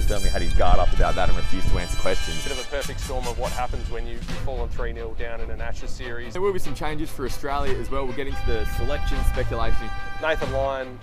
certainly had his guard up about that and refused to answer questions. Bit of a perfect storm of what happens when you've fallen 3-0 down in an Ashes series. There will be some changes for Australia as well. We'll get into the selection speculation. Nathan Lyon,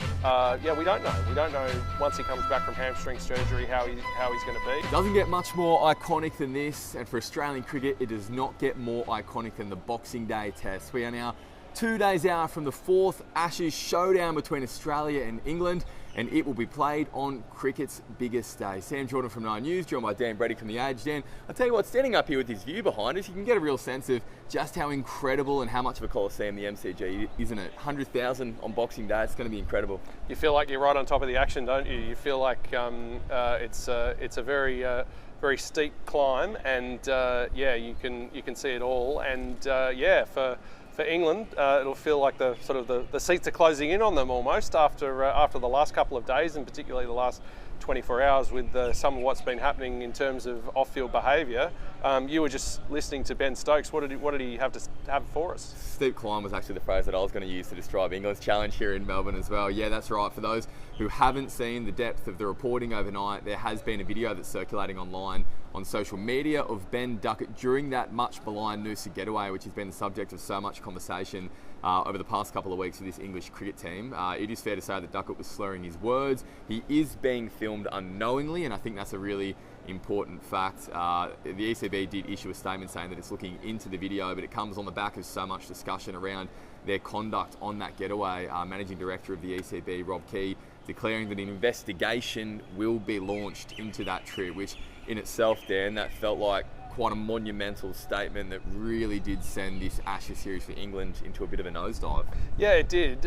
we don't know. We don't know once he comes back from hamstring surgery how he's going to be. It doesn't get much more iconic than this, and for Australian cricket, it does not get more iconic than the Boxing Day Test. We are now 2 days out from the fourth Ashes showdown between Australia and England, and it will be played on cricket's biggest day. Sam Jordan from 9 News, joined by Dan Brady from The Age. Dan, I'll tell you what, standing up here with his view behind us, you can get a real sense of just how incredible and how much of a coliseum the MCG, isn't it? 100,000 on Boxing Day, it's going to be incredible. You feel like you're right on top of the action, don't you? You feel like it's a very steep climb, and you can see it all. And for England, it'll feel like the seats are closing in on them almost after the last couple of days, and particularly the last 24 hours with some of what's been happening in terms of off-field behaviour. You were just listening to Ben Stokes. What did he have to have for us? Steep climb was actually the phrase that I was going to use to describe England's challenge here in Melbourne as well. Yeah, that's right. For those who haven't seen the depth of the reporting overnight, there has been a video that's circulating online on social media of Ben Duckett during that much maligned Noosa getaway, which has been the subject of so much conversation over the past couple of weeks with this English cricket team. It is fair to say that Duckett was slurring his words. He is being filmed unknowingly, and I think that's a really important fact. The ECB did issue a statement saying that it's looking into the video, but it comes on the back of so much discussion around their conduct on that getaway. Managing Director of the ECB, Rob Key, declaring that an investigation will be launched into that trip, which in itself, Dan, that felt like quite a monumental statement that really did send this Ashes series for England into a bit of a nosedive. Yeah, it did.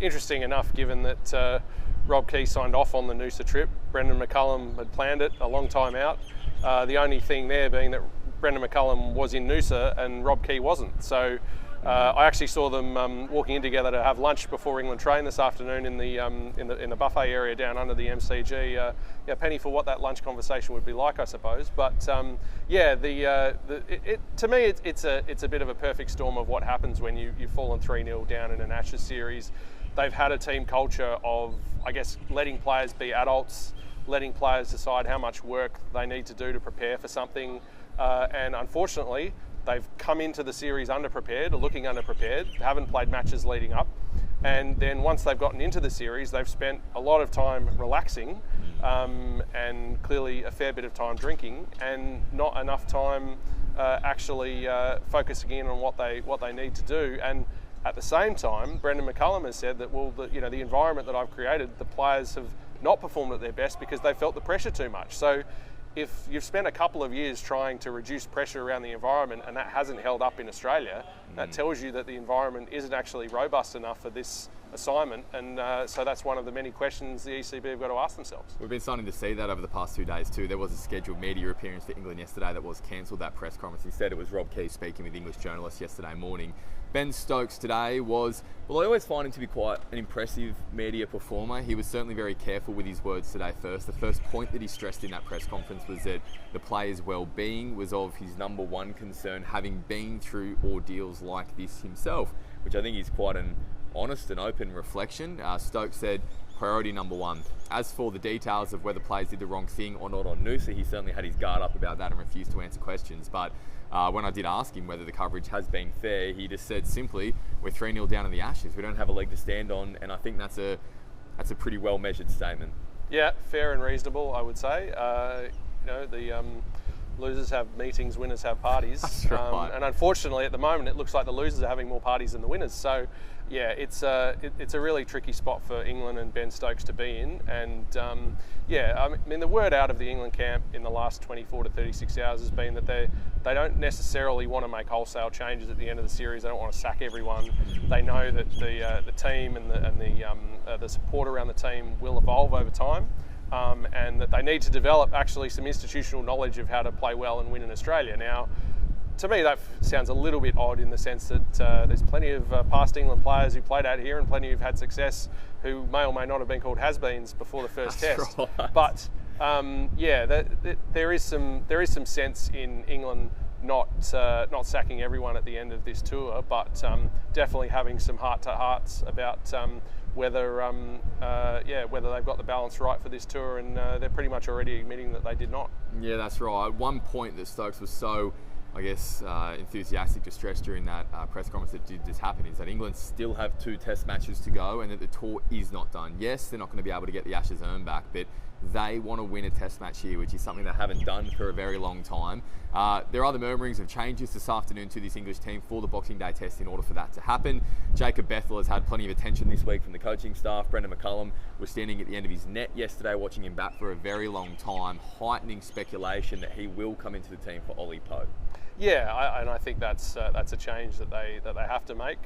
Interesting enough, given that Rob Key signed off on the Noosa trip. Brendan McCullum had planned it a long time out. The only thing there being that Brendan McCullum was in Noosa and Rob Key wasn't. So I actually saw them walking in together to have lunch before England trained this afternoon in the buffet area down under the MCG. Penny for what that lunch conversation would be like, I suppose. But to me, it's a bit of a perfect storm of what happens when you've fallen 3-0 down in an Ashes series. They've had a team culture of, I guess, letting players be adults, letting players decide how much work they need to do to prepare for something, and unfortunately, they've come into the series underprepared, or looking underprepared, haven't played matches leading up, and then once they've gotten into the series, they've spent a lot of time relaxing, and clearly a fair bit of time drinking, and not enough time actually focusing in on what they need to do. And at the same time, Brendan McCullum has said that, the environment that I've created, the players have not performed at their best because they felt the pressure too much. So if you've spent a couple of years trying to reduce pressure around the environment and that hasn't held up in Australia, that tells you that the environment isn't actually robust enough for this assignment, and so that's one of the many questions the ECB have got to ask themselves. We've been starting to see that over the past 2 days too. There was a scheduled media appearance for England yesterday that was cancelled, that press conference. Instead, it was Rob Key speaking with English journalists yesterday morning. Ben Stokes today was, well, I always find him to be quite an impressive media performer. He was certainly very careful with his words today first. The first point that he stressed in that press conference was that the players' well-being was of his number one concern, having been through ordeals like this himself, which I think is quite an honest and open reflection. Stokes said, priority number one. As for the details of whether players did the wrong thing or not on Noosa, he certainly had his guard up about that and refused to answer questions. But when I did ask him whether the coverage has been fair, he just said simply, we're 3-0 down in the Ashes. We don't have a leg to stand on, and I think that's a pretty well measured statement. Yeah, fair and reasonable, I would say. The losers have meetings, winners have parties. That's right. And unfortunately, at the moment, it looks like the losers are having more parties than the winners. So, yeah, it's a really tricky spot for England and Ben Stokes to be in. And the word out of the England camp in the last 24 to 36 hours has been that they don't necessarily want to make wholesale changes at the end of the series. They don't want to sack everyone. They know that the team and the support around the team will evolve over time. And that they need to develop actually some institutional knowledge of how to play well and win in Australia. Now, to me, that sounds a little bit odd in the sense that there's plenty of past England players who played out here and plenty who've had success who may or may not have been called has-beens before the first test. Right. But there is some sense in England not sacking everyone at the end of this tour, but definitely having some heart-to-hearts about whether whether they've got the balance right for this tour, and they're pretty much already admitting that they did not. Yeah, that's right. One point that Stokes was so, I guess, enthusiastic to stress during that press conference that did this happen is that England still have 2 test matches to go and that the tour is not done. Yes, they're not going to be able to get the Ashes urn back, but they want to win a test match here, which is something they haven't done for a very long time. There are the murmurings of changes this afternoon to this English team for the Boxing Day test in order for that to happen. Jacob Bethel has had plenty of attention this week from the coaching staff. Brendan McCullum was standing at the end of his net yesterday watching him bat for a very long time, heightening speculation that he will come into the team for Ollie Pope. Yeah, and I think that's a change that they have to make.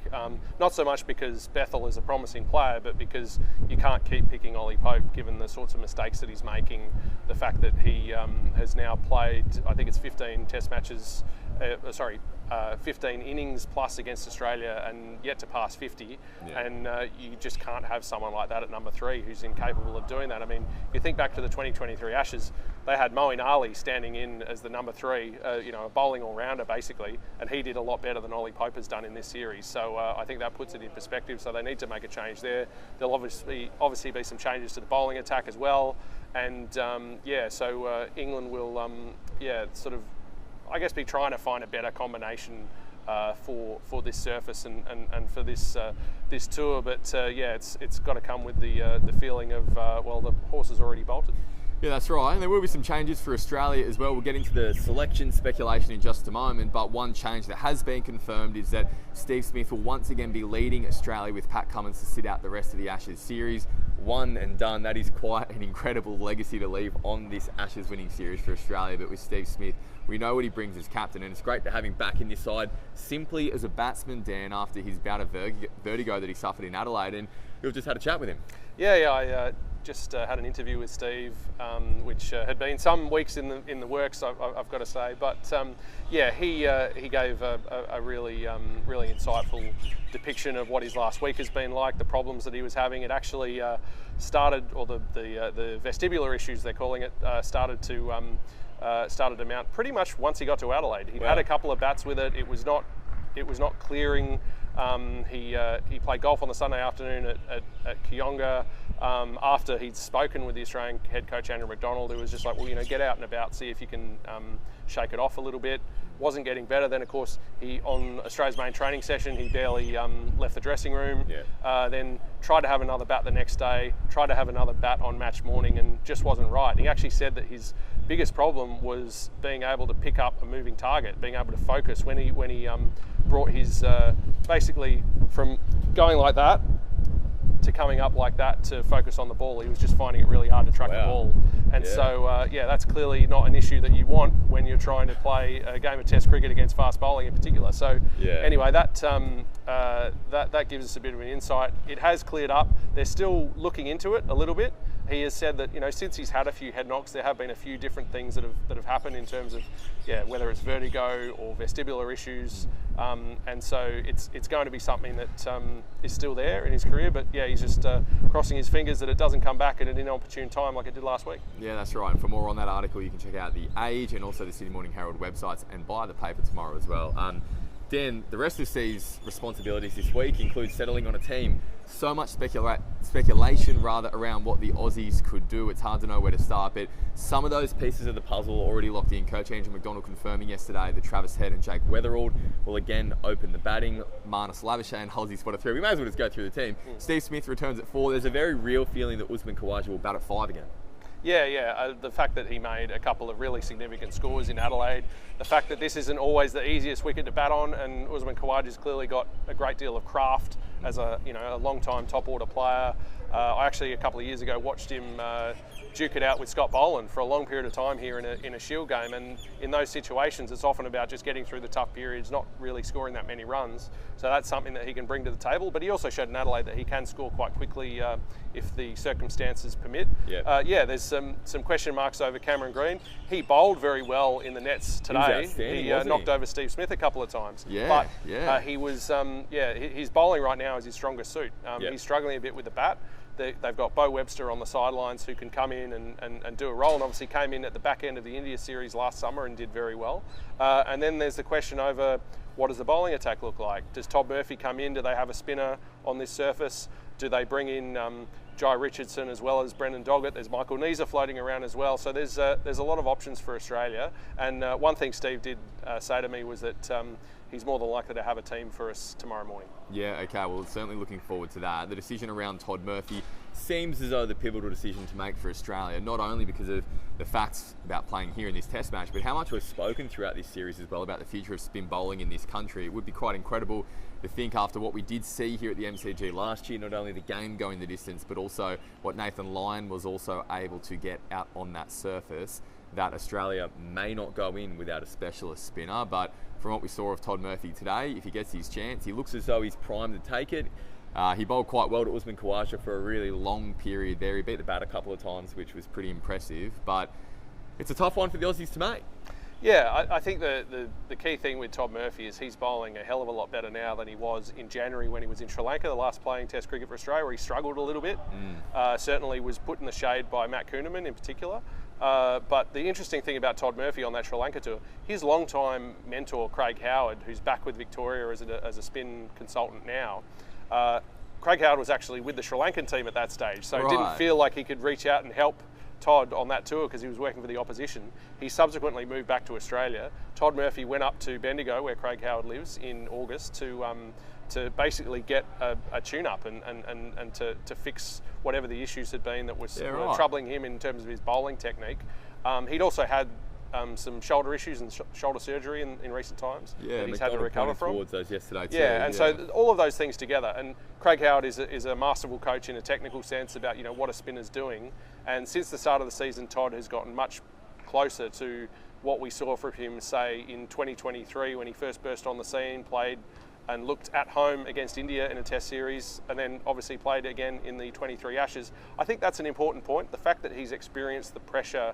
Not so much because Bethel is a promising player, but because you can't keep picking Ollie Pope given the sorts of mistakes that he's making. The fact that he has now played, I think it's 15 test matches, 15 innings plus against Australia and yet to pass 50. Yeah. And you just can't have someone like that at number 3 who's incapable of doing that. I mean, you think back to the 2023 Ashes, they had Moeen Ali standing in as the number 3, a bowling all-rounder basically, and he did a lot better than Ollie Pope has done in this series. So I think that puts it in perspective. So they need to make a change there. There'll obviously be some changes to the bowling attack as well. And so England will sort of, I guess, be trying to find a better combination for this surface and for this tour. But it's got to come with the feeling of the horse has already bolted. Yeah, that's right. And there will be some changes for Australia as well. We'll get into the selection speculation in just a moment, but one change that has been confirmed is that Steve Smith will once again be leading Australia with Pat Cummins to sit out the rest of the Ashes series. One and done. That is quite an incredible legacy to leave on this Ashes winning series for Australia, but with Steve Smith, we know what he brings as captain, and it's great to have him back in this side simply as a batsman, Dan, after his bout of vertigo that he suffered in Adelaide, and we've just had a chat with him. I just had an interview with Steve, which had been some weeks in the works, I've got to say. But he gave a really insightful depiction of what his last week has been like, the problems that he was having. It actually started, or the vestibular issues they're calling it, started to mount pretty much once he got to Adelaide. He'd had a couple of bats with it. It was not clearing. He played golf on the Sunday afternoon at Kionga. After he'd spoken with the Australian head coach Andrew McDonald, who was just like, get out and about, see if you can shake it off a little bit. Wasn't getting better. Then, of course, on Australia's main training session, he barely left the dressing room. Then tried to have another bat the next day, tried to have another bat on match morning, and just wasn't right. He actually said that his biggest problem was being able to pick up a moving target, being able to focus when he brought his basically from going like that to coming up like that to focus on the ball. He was just finding it really hard to track the ball. And so that's clearly not an issue that you want when you're trying to play a game of Test cricket against fast bowling in particular. So anyway, that gives us a bit of an insight. It has cleared up. They're still looking into it a little bit. He has said that since he's had a few head knocks, there have been a few different things that have happened in terms of whether it's vertigo or vestibular issues, and so it's going to be something that is still there in his career. But he's just crossing his fingers that it doesn't come back at an inopportune time like it did last week. Yeah, that's right. And for more on that article, you can check out The Age and also the Sydney Morning Herald websites and buy the paper tomorrow as well. Dan, the rest of Steve's responsibilities this week include settling on a team. So much speculation around what the Aussies could do. It's hard to know where to start, but some of those pieces of the puzzle are already locked in. Coach Andrew McDonald confirming yesterday that Travis Head and Jake Weatherald will again open the batting. Marnus Labuschagne and Halsey spot at 3. We may as well just go through the team. Steve Smith returns at 4. There's a very real feeling that Usman Khawaja will bat at 5 again. The fact that he made a couple of really significant scores in Adelaide, the fact that this isn't always the easiest wicket to bat on, and Usman Khawaja's clearly got a great deal of craft as a long-time top order player. I actually a couple of years ago watched him duke it out with Scott Boland for a long period of time here in a Shield game, and in those situations it's often about just getting through the tough periods, not really scoring that many runs. So that's something that he can bring to the table, but he also showed in Adelaide that he can score quite quickly if the circumstances permit. There's some question marks over Cameron Green. He bowled very well in the nets today. He knocked over Steve Smith a couple of times. He was his bowling right now is his strongest suit. He's struggling a bit with the bat. They've got Bo Webster on the sidelines who can come in and do a role, and obviously came in at the back end of the India series last summer and did very well. And then there's the question over what does the bowling attack look like? Does Todd Murphy come in? Do they have a spinner on this surface? Do they bring in Jai Richardson as well as Brendan Doggett? There's Michael Neser floating around as well. So there's a lot of options for Australia. And one thing Steve did say to me was that he's more than likely to have a team for us tomorrow morning. Yeah, okay, well, certainly looking forward to that. The decision around Todd Murphy seems as though the pivotal decision to make for Australia, not only because of the facts about playing here in this test match, but how much we've spoken throughout this series as well about the future of spin bowling in this country. It would be quite incredible to think, after what we did see here at the MCG last year, not only the game going the distance, but also what Nathan Lyon was also able to get out on that surface, that Australia may not go in without a specialist spinner. But from what we saw of Todd Murphy today, if he gets his chance, he looks as though he's primed to take it. He bowled quite well to Usman Khawaja for a really long period there. He beat the bat a couple of times, which was pretty impressive. But it's a tough one for the Aussies to make. Yeah, I think the key thing with Todd Murphy is he's bowling a hell of a lot better now than he was in January when he was in Sri Lanka, the last playing Test cricket for Australia, where he struggled a little bit. Certainly was put in the shade by Matt Kuhneman in particular. But the interesting thing about Todd Murphy on that Sri Lanka tour, his long-time mentor, Craig Howard, who's back with Victoria as a spin consultant now, Craig Howard was actually with the Sri Lankan team at that stage, so it didn't feel like he could reach out and help Todd on that tour because he was working for the opposition. He subsequently moved back to Australia. Todd Murphy went up to Bendigo, where Craig Howard lives, in August to basically get a tune-up and to fix whatever the issues had been that were troubling him in terms of his bowling technique. He'd also had some shoulder issues and shoulder surgery in recent times that he's had to recover from. Towards those yesterday too. Yeah, and so all of those things together. And Craig Howard is a masterful coach in a technical sense about what a spinner's doing. And since the start of the season, Todd has gotten much closer to what we saw from him, say, in 2023 when he first burst on the scene, played and looked at home against India in a test series, and then obviously played again in the 23 Ashes. I think that's an important point. The fact that he's experienced the pressure,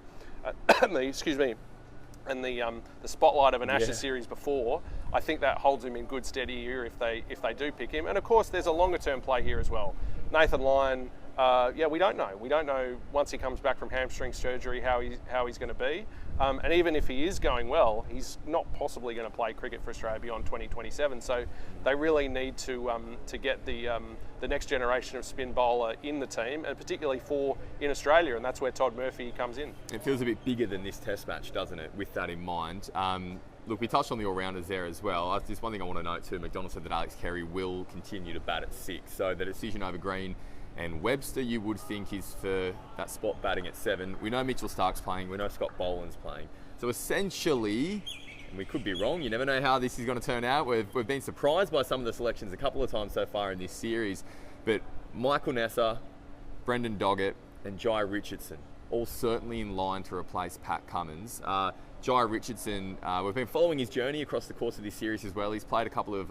and the spotlight of an Ashes series before, I think that holds him in good steady ear if they do pick him. And of course, there's a longer term play here as well. Nathan Lyon, we don't know. We don't know once he comes back from hamstring surgery how he's going to be. And even if he is going well, he's not possibly going to play cricket for Australia beyond 2027. So they really need to get the next generation of spin bowler in the team, and particularly in Australia, and that's where Todd Murphy comes in. It feels a bit bigger than this Test match, doesn't it? With that in mind. Look, we touched on the all-rounders there as well. Just one thing I want to note too, McDonald said that Alex Carey will continue to bat at 6. So the decision over Green and Webster, you would think, is for that spot batting at 7. We know Mitchell Stark's playing. We know Scott Boland's playing. So essentially, and we could be wrong, you never know how this is going to turn out. We've been surprised by some of the selections a couple of times so far in this series. But Michael Neser, Brendan Doggett and Jai Richardson, all certainly in line to replace Pat Cummins. Jai Richardson, we've been following his journey across the course of this series as well. He's played a couple of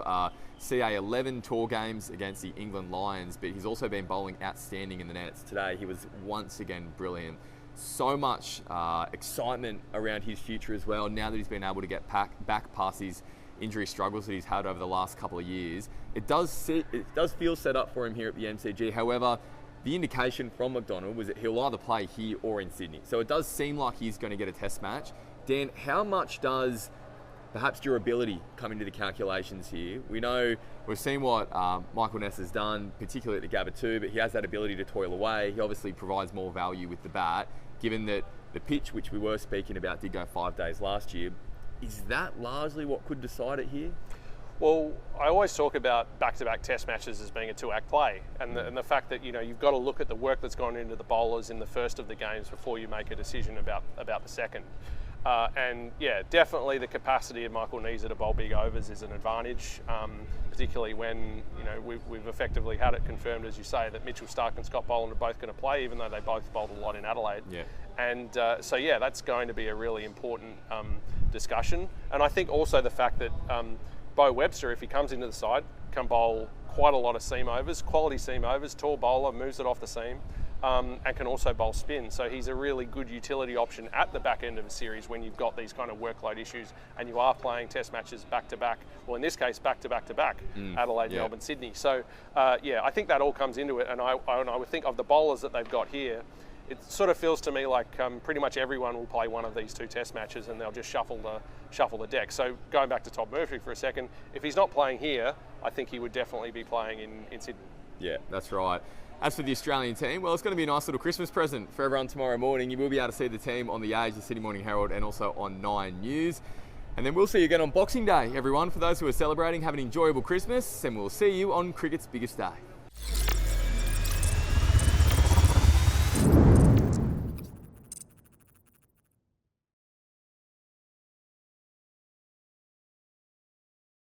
CA11 tour games against the England Lions, but he's also been bowling outstanding in the nets. Today he was once again brilliant. So much excitement around his future as well, now that he's been able to get back past his injury struggles that he's had over the last couple of years. It does feel set up for him here at the MCG. However, the indication from McDonald was that he'll either play here or in Sydney. So it does seem like he's going to get a test match. Dan, how much does perhaps durability come into the calculations here? We know we've seen what Michael Ness has done, particularly at the Gabba 2, but he has that ability to toil away. He obviously provides more value with the bat, given that the pitch, which we were speaking about, did go 5 days last year. Is that largely what could decide it here? Well, I always talk about back-to-back test matches as being a 2-act play, and the fact that you've got to look at the work that's gone into the bowlers in the first of the games before you make a decision about the second. And yeah, definitely the capacity of Michael Neser to bowl big overs is an advantage, particularly when we've effectively had it confirmed, as you say, that Mitchell Stark and Scott Boland are both going to play, even though they both bowled a lot in Adelaide. Yeah. And so yeah, that's going to be a really important discussion. And I think also the fact that Bo Webster, if he comes into the side, can bowl quite a lot of seam overs, quality seam overs, tall bowler, moves it off the seam. And can also bowl spin. So he's a really good utility option at the back end of a series when you've got these kind of workload issues and you are playing test matches back to back, well in this case back to back to back, Adelaide, Melbourne, Sydney. So yeah, I think that all comes into it, and I would think of the bowlers that they've got here, it sort of feels to me like pretty much everyone will play one of these 2 test matches and they'll just shuffle the deck. So going back to Todd Murphy for a second, if he's not playing here, I think he would definitely be playing in Sydney. Yeah, that's right. As for the Australian team, well, it's going to be a nice little Christmas present for everyone tomorrow morning. You will be able to see the team on the Age, the Sydney Morning Herald, and also on 9 News. And then we'll see you again on Boxing Day, everyone. For those who are celebrating, have an enjoyable Christmas, and we'll see you on cricket's biggest day.